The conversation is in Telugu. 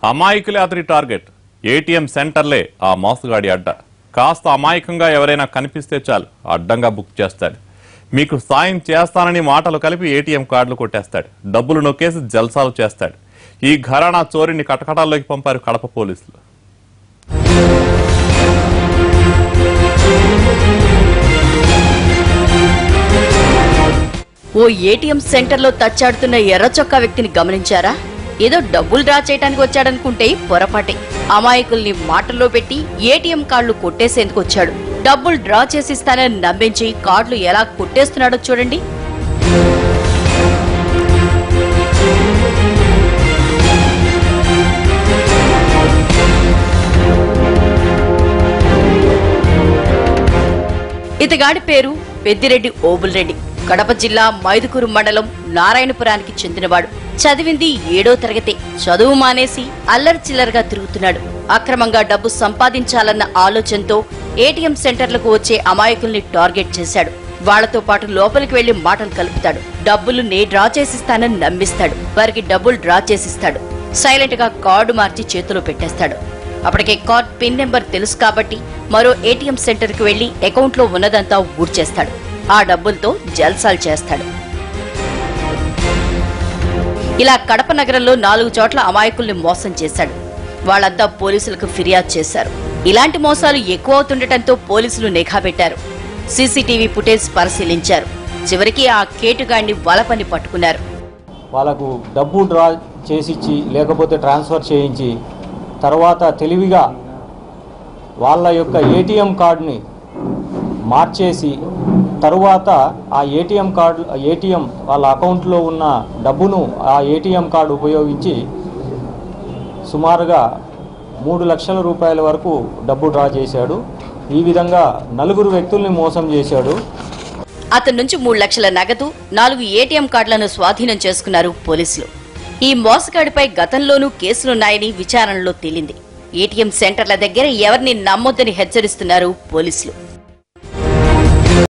అమాయకులే అతడి టార్గెట్. ఏటీఎం సెంటర్లే ఆ మోసగాడి అడ్డ. కాస్త అమాయకంగా ఎవరైనా కనిపిస్తే చాలు అడ్డంగా బుక్ చేస్తాడు. మీకు సాయం చేస్తానని మాటలు కలిపి ఏటీఎం కార్డులు కొట్టేస్తాడు. డబ్బులు నొక్కేసి జల్సాలు చేస్తాడు. ఈ ఘరానా చోరీని కటకటాల్లోకి పంపారు కడప పోలీసులు. ఓ ఏటీఎం సెంటర్లో తచ్చాడుతున్న ఎర్ర చొక్కా వ్యక్తిని గమనించారా? ఏదో డబ్బులు డ్రా చేయడానికి వచ్చాడనుకుంటే పొరపాటే. అమాయకుల్ని మాటల్లో పెట్టి ఏటీఎం కార్డులు కొట్టేసేందుకు వచ్చాడు. డబ్బులు డ్రా చేసిస్తానని నమ్మించి కార్డులు ఎలా కొట్టేస్తున్నాడో చూడండి. ఇతగాడి పేరు పెద్దిరెడ్డి ఓబుల్రెడ్డి. కడప జిల్లా మైదుకూరు మండలం నారాయణపురానికి చెందినవాడు. చదివింది 7వ తరగతి. చదువు మానేసి అల్లరి చిల్లరగా తిరుగుతున్నాడు. అక్రమంగా డబ్బు సంపాదించాలన్న ఆలోచనతో ఏటీఎం సెంటర్లకు వచ్చే అమాయకుల్ని టార్గెట్ చేశాడు. వాళ్లతో పాటు లోపలికి వెళ్లి మాటలు కలుపుతాడు. డబ్బులు డ్రా చేసిస్తానని నమ్మిస్తాడు. వారికి డబ్బులు డ్రా చేసిస్తాడు. సైలెంట్ గా కార్డు మార్చి చేతిలో పెట్టేస్తాడు. అప్పటికే కార్డ్ పిన్ నెంబర్ తెలుసు కాబట్టి మరో ఏటీఎం సెంటర్కి వెళ్లి అకౌంట్లో ఉన్నదంతా ఊడ్చేస్తాడు. ఆ డబ్బులతో జల్సాలు చేస్తాడు. ఇలా కడప నగరంలో 4 చోట్ల అమాయకుల్ని మోసం చేశాడు. వాళ్లంతా పోలీసులకు ఫిర్యాదు చేశారు. ఇలాంటి మోసాలు ఎక్కువ అవుతుండటంతో పోలీసులు నిఘా పెట్టారు. సీసీటీవీ ఫుటేజ్ పరిశీలించారు. చివరికి ఆ కేటుగాడిని వలపని పట్టుకున్నారు. వాళ్ళకు డబ్బు డ్రా చేసిచ్చి లేకపోతే ట్రాన్స్ఫర్ చేయించి తర్వాత తెలివిగా వాళ్ళ యొక్క ఏటీఎం కార్డుని మార్చేసి తరువాత ఆ ఏటీఎం వాళ్ళ అకౌంట్లో ఉన్న డబ్బును ఆ ఏటీఎం కార్డు ఉపయోగించి సుమారుగా 3 లక్షల రూపాయల వరకు డబ్బు డ్రా చేశాడు. ఈ విధంగా 4 వ్యక్తుల్ని మోసం చేశాడు. అతని నుంచి 3 లక్షల నగదు, 4 ఏటీఎం కార్డులను స్వాధీనం చేసుకున్నారు పోలీసులు. ఈ మోసగాడిపై గతంలోనూ కేసులున్నాయని విచారణలో తేలింది. ఏటీఎం సెంటర్ల దగ్గర ఎవరిని నమ్మొద్దని హెచ్చరిస్తున్నారు పోలీసులు.